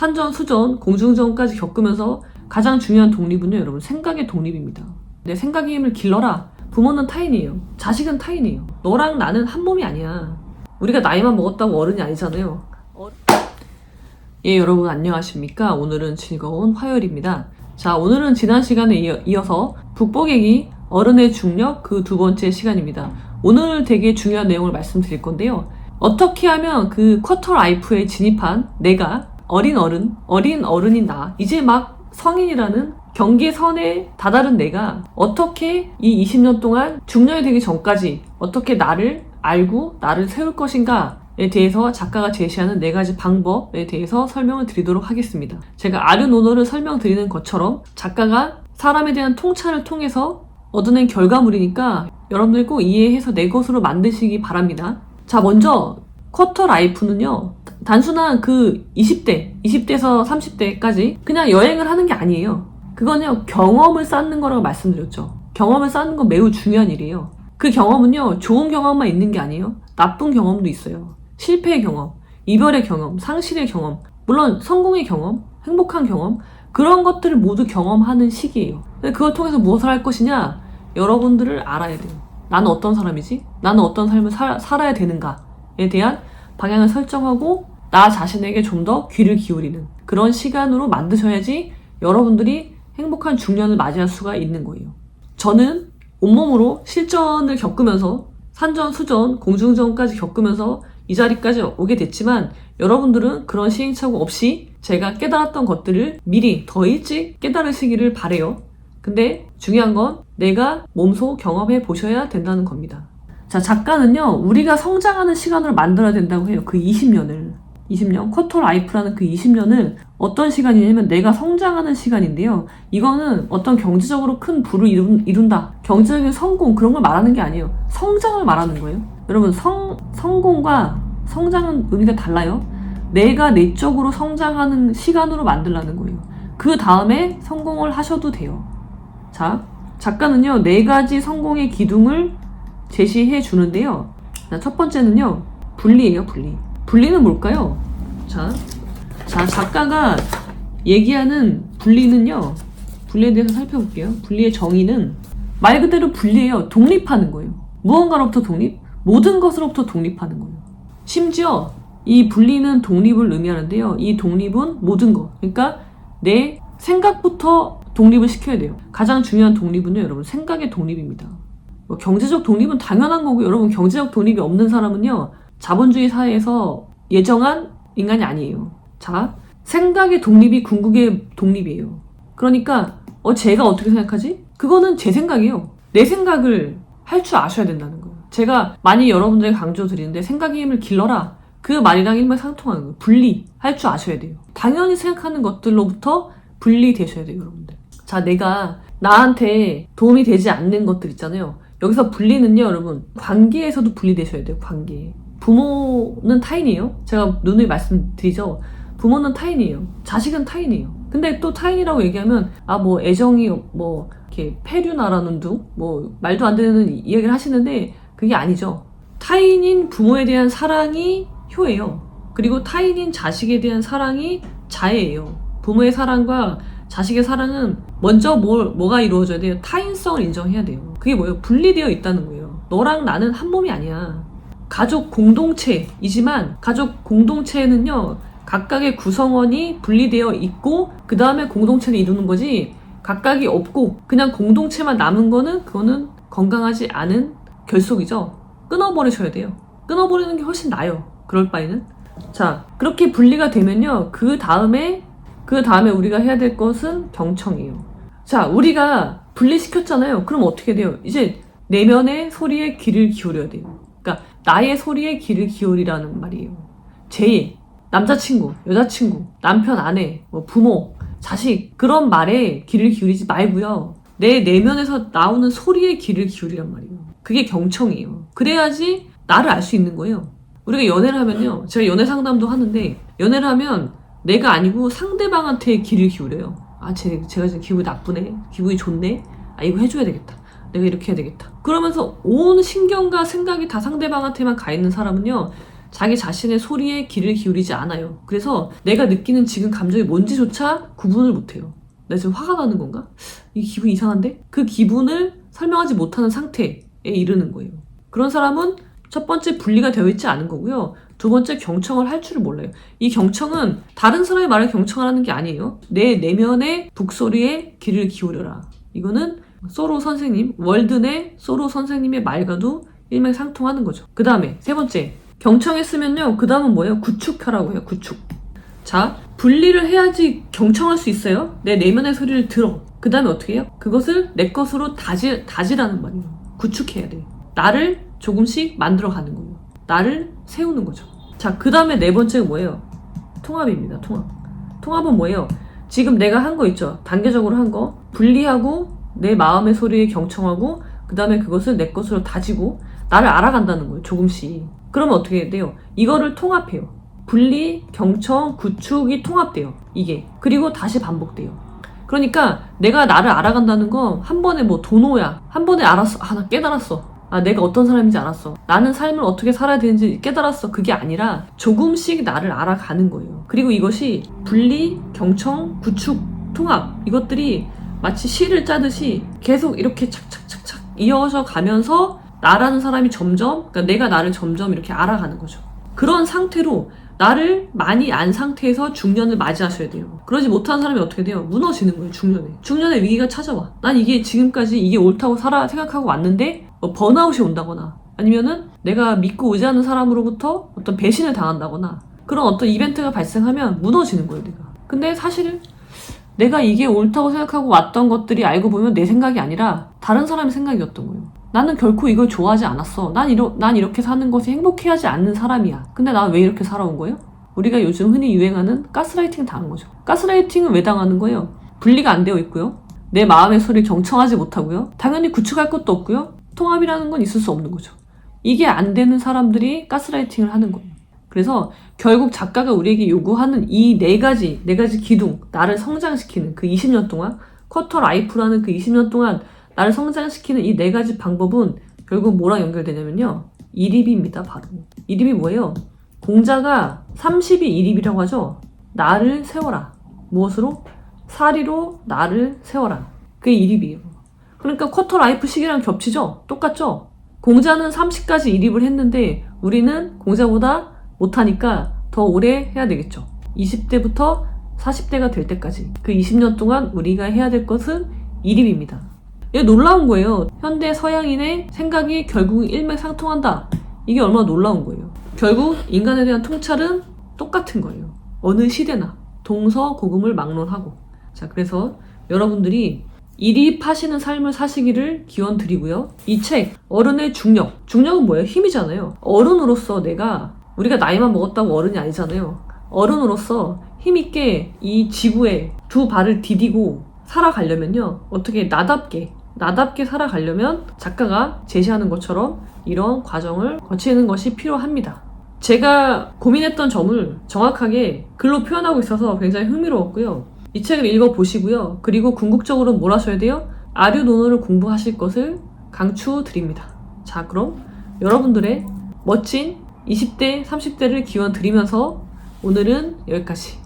산전, 공중전까지 겪으면서 가장 중요한 독립은요, 여러분, 생각의 독립입니다. 내 생각의 힘을 길러라. 부모는 타인이에요. 자식은 타인이에요. 너랑 나는 한 몸이 아니야. 우리가 나이만 먹었다고 어른이 아니잖아요. 예, 여러분 안녕하십니까? 오늘은 즐거운 화요일입니다. 자, 오늘은 지난 시간에 이어서 북보객이 어른의 중력 그 두 번째 시간입니다. 오늘 되게 중요한 내용을 말씀드릴 건데요. 어떻게 하면 그 쿼터 라이프에 진입한 내가 어린 어른인 나, 이제 막 성인이라는 경계선에 다다른 내가 어떻게 이 20년 동안 중년이 되기 전까지 어떻게 나를 알고 나를 세울 것인가에 대해서 작가가 제시하는 4가지 방법에 대해서 설명을 드리도록 하겠습니다. 제가 아르노노를 설명드리는 것처럼 작가가 사람에 대한 통찰을 통해서 얻어낸 결과물이니까 여러분들 꼭 이해해서 내 것으로 만드시기 바랍니다. 자, 먼저 쿼터 라이프는요, 단순한 그 20대에서 30대까지 그냥 여행을 하는 게 아니에요. 그건요, 경험을 쌓는 거라고 말씀드렸죠. 경험을 쌓는 건 매우 중요한 일이에요. 그 경험은요, 좋은 경험만 있는 게 아니에요. 나쁜 경험도 있어요. 실패의 경험, 이별의 경험, 상실의 경험, 물론 성공의 경험, 행복한 경험, 그런 것들을 모두 경험하는 시기예요. 근데 그걸 통해서 무엇을 할 것이냐? 여러분들을 알아야 돼요. 나는 어떤 사람이지? 나는 어떤 삶을 살아야 되는가에 대한 방향을 설정하고 나 자신에게 좀 더 귀를 기울이는 그런 시간으로 만드셔야지 여러분들이 행복한 중년을 맞이할 수가 있는 거예요. 저는 온몸으로 실전을 겪으면서 산전, 공중전까지 겪으면서 이 자리까지 오게 됐지만 여러분들은 그런 시행착오 없이 제가 깨달았던 것들을 미리 더 일찍 깨달으시기를 바래요. 근데 중요한 건 내가 몸소 경험해 보셔야 된다는 겁니다. 자, 작가는요, 우리가 성장하는 시간으로 만들어야 된다고 해요. 그 20년, 쿼터 라이프라는 그 20년을 어떤 시간이냐면 내가 성장하는 시간인데요. 이거는 어떤 경제적으로 큰 부를 이룬다. 경제적인 성공, 그런 걸 말하는 게 아니에요. 성장을 말하는 거예요. 여러분, 성공과 성장은 의미가 달라요. 내가 내적으로 성장하는 시간으로 만들라는 거예요. 그 다음에 성공을 하셔도 돼요. 자, 작가는요, 4가지 성공의 기둥을 제시해 주는데요. 첫 번째는요, 분리예요, 분리. 분리는 뭘까요? 자, 작가가 얘기하는 분리는요, 분리에 대해서 살펴볼게요. 분리의 정의는 말 그대로 분리예요. 독립하는 거예요. 무언가로부터 독립, 모든 것으로부터 독립하는 거예요. 심지어 이 분리는 독립을 의미하는데요. 이 독립은 모든 것. 그러니까 내 생각부터 독립을 시켜야 돼요. 가장 중요한 독립은요, 여러분, 생각의 독립입니다. 경제적 독립은 당연한 거고, 여러분, 경제적 독립이 없는 사람은요, 자본주의 사회에서 예정한 인간이 아니에요. 자, 생각의 독립이 궁극의 독립이에요. 그러니까 제가 어떻게 생각하지? 그거는 제 생각이에요. 내 생각을 할 줄 아셔야 된다는 거예요. 제가 많이 여러분들에게 강조드리는데 생각의 힘을 길러라. 그 말이랑 일맥상통하는 거예요. 분리할 줄 아셔야 돼요. 당연히 생각하는 것들로부터 분리되셔야 돼요, 여러분들. 자, 내가 나한테 도움이 되지 않는 것들 있잖아요. 여기서 분리는요, 여러분, 관계에서도 분리되셔야 돼요. 관계. 부모는 타인이에요. 제가 누누이 말씀드리죠. 부모는 타인이에요. 자식은 타인이에요. 근데 또 타인이라고 얘기하면 뭐 애정이 뭐 이렇게 폐류나라는 둥 뭐 말도 안 되는 이야기를 하시는데 그게 아니죠. 타인인 부모에 대한 사랑이 효예요. 그리고 타인인 자식에 대한 사랑이 자애예요. 부모의 사랑과 자식의 사랑은 먼저 뭐가 이루어져야 돼요? 타인성을 인정해야 돼요. 그게 뭐예요? 분리되어 있다는 거예요. 너랑 나는 한 몸이 아니야. 가족 공동체이지만 가족 공동체는요, 각각의 구성원이 분리되어 있고 그 다음에 공동체를 이루는 거지, 각각이 없고 그냥 공동체만 남은 거는 그거는 건강하지 않은 결속이죠. 끊어버리셔야 돼요. 끊어버리는 게 훨씬 나아요. 그럴 바에는. 자, 그렇게 분리가 되면요, 그 다음에 우리가 해야 될 것은 경청이에요. 자, 우리가 분리시켰잖아요. 그럼 어떻게 돼요? 이제 내면의 소리에 귀를 기울여야 돼요. 그러니까 나의 소리에 귀를 기울이라는 말이에요. 제 남자친구, 여자친구, 남편, 아내, 부모, 자식, 그런 말에 귀를 기울이지 말고요. 내 내면에서 나오는 소리에 귀를 기울이란 말이에요. 그게 경청이에요. 그래야지 나를 알 수 있는 거예요. 우리가 연애를 하면요, 제가 연애 상담도 하는데, 연애를 하면 내가 아니고 상대방한테 귀를 기울여요. 제가 지금 기분이 나쁘네, 기분이 좋네, 이거 해줘야 되겠다, 내가 이렇게 해야 되겠다. 그러면서 온 신경과 생각이 다 상대방한테만 가 있는 사람은요, 자기 자신의 소리에 귀를 기울이지 않아요. 그래서 내가 느끼는 지금 감정이 뭔지조차 구분을 못해요. 나 지금 화가 나는 건가? 이 기분 이상한데? 그 기분을 설명하지 못하는 상태에 이르는 거예요. 그런 사람은 첫 번째 분리가 되어 있지 않은 거고요. 두 번째 경청을 할 줄을 몰라요. 이 경청은 다른 사람의 말을 경청하라는 게 아니에요. 내 내면의 북소리에 귀를 기울여라. 이거는 소로 선생님, 월든의 소로 선생님의 말과도 일맥상통하는 거죠. 그 다음에 세 번째, 경청했으면요. 그 다음은 뭐예요? 구축하라고 해요. 구축. 자, 분리를 해야지 경청할 수 있어요. 내 내면의 소리를 들어. 그 다음에 어떻게 해요? 그것을 내 것으로 다지라는 말이에요. 구축해야 돼. 나를 조금씩 만들어가는 거예요. 나를 세우는 거죠. 자, 그 다음에 네 번째가 뭐예요? 통합입니다. 통합. 통합은 뭐예요? 지금 내가 한 거 있죠? 단계적으로 한 거. 분리하고 내 마음의 소리에 경청하고 그 다음에 그것을 내 것으로 다지고 나를 알아간다는 거예요. 조금씩. 그러면 어떻게 돼요? 이거를 통합해요. 분리, 경청, 구축이 통합돼요. 이게. 그리고 다시 반복돼요. 그러니까 내가 나를 알아간다는 거 한 번에 뭐 도노야. 한 번에 알았어. 아, 나 깨달았어. 아, 내가 어떤 사람인지 알았어. 나는 삶을 어떻게 살아야 되는지 깨달았어. 그게 아니라 조금씩 나를 알아가는 거예요. 그리고 이것이 분리, 경청, 구축, 통합 이것들이 마치 시를 짜듯이 계속 이렇게 착착착착 이어져 가면서 나라는 사람이 점점, 그러니까 내가 나를 점점 이렇게 알아가는 거죠. 그런 상태로 나를 많이 안 상태에서 중년을 맞이하셔야 돼요. 그러지 못한 사람이 어떻게 돼요? 무너지는 거예요, 중년에. 중년의 위기가 찾아와. 난 이게 지금까지 이게 옳다고 생각하고 왔는데 뭐 번아웃이 온다거나 아니면은 내가 믿고 의지하는 사람으로부터 어떤 배신을 당한다거나 그런 어떤 이벤트가 발생하면 무너지는 거예요, 내가. 근데 사실은 내가 이게 옳다고 생각하고 왔던 것들이 알고 보면 내 생각이 아니라 다른 사람의 생각이었던 거예요. 나는 결코 이걸 좋아하지 않았어. 난 이렇게 사는 것이 행복해하지 않는 사람이야. 근데 난 왜 이렇게 살아온 거예요? 우리가 요즘 흔히 유행하는 가스라이팅 당한 거죠. 가스라이팅은 왜 당하는 거예요? 분리가 안 되어 있고요. 내 마음의 소리를 경청하지 못하고요. 당연히 구축할 것도 없고요. 통합이라는 건 있을 수 없는 거죠. 이게 안 되는 사람들이 가스라이팅을 하는 거예요. 그래서 결국 작가가 우리에게 요구하는 이 네 가지 기둥, 나를 성장시키는 그 20년 동안, 쿼터 라이프라는 그 20년 동안 나를 성장시키는 이 네 가지 방법은 결국 뭐랑 연결되냐면요. 이립입니다, 바로. 이립이 뭐예요? 공자가 30이 이립이라고 하죠? 나를 세워라. 무엇으로? 사리로 나를 세워라. 그게 이립이에요. 그러니까 쿼터 라이프 시기랑 겹치죠? 똑같죠? 공자는 30까지 이립을 했는데 우리는 공자보다 못하니까 더 오래 해야 되겠죠. 20대부터 40대가 될 때까지 그 20년 동안 우리가 해야 될 것은 이립입니다. 이게 놀라운 거예요. 현대 서양인의 생각이 결국 일맥상통한다. 이게 얼마나 놀라운 거예요. 결국 인간에 대한 통찰은 똑같은 거예요. 어느 시대나 동서고금을 막론하고. 자, 그래서 여러분들이 이립하시는 삶을 사시기를 기원드리고요. 이 책 어른의 중력. 중력은 뭐예요? 힘이잖아요. 어른으로서 우리가 나이만 먹었다고 어른이 아니잖아요. 어른으로서 힘있게 이 지구에 두 발을 디디고 살아가려면요. 어떻게 나답게 살아가려면 작가가 제시하는 것처럼 이런 과정을 거치는 것이 필요합니다. 제가 고민했던 점을 정확하게 글로 표현하고 있어서 굉장히 흥미로웠고요. 이 책을 읽어보시고요. 그리고 궁극적으로 뭘 하셔야 돼요? 아류 논어를 공부하실 것을 강추드립니다. 자, 그럼 여러분들의 멋진 20대, 30대를 기원 드리면서 오늘은 여기까지.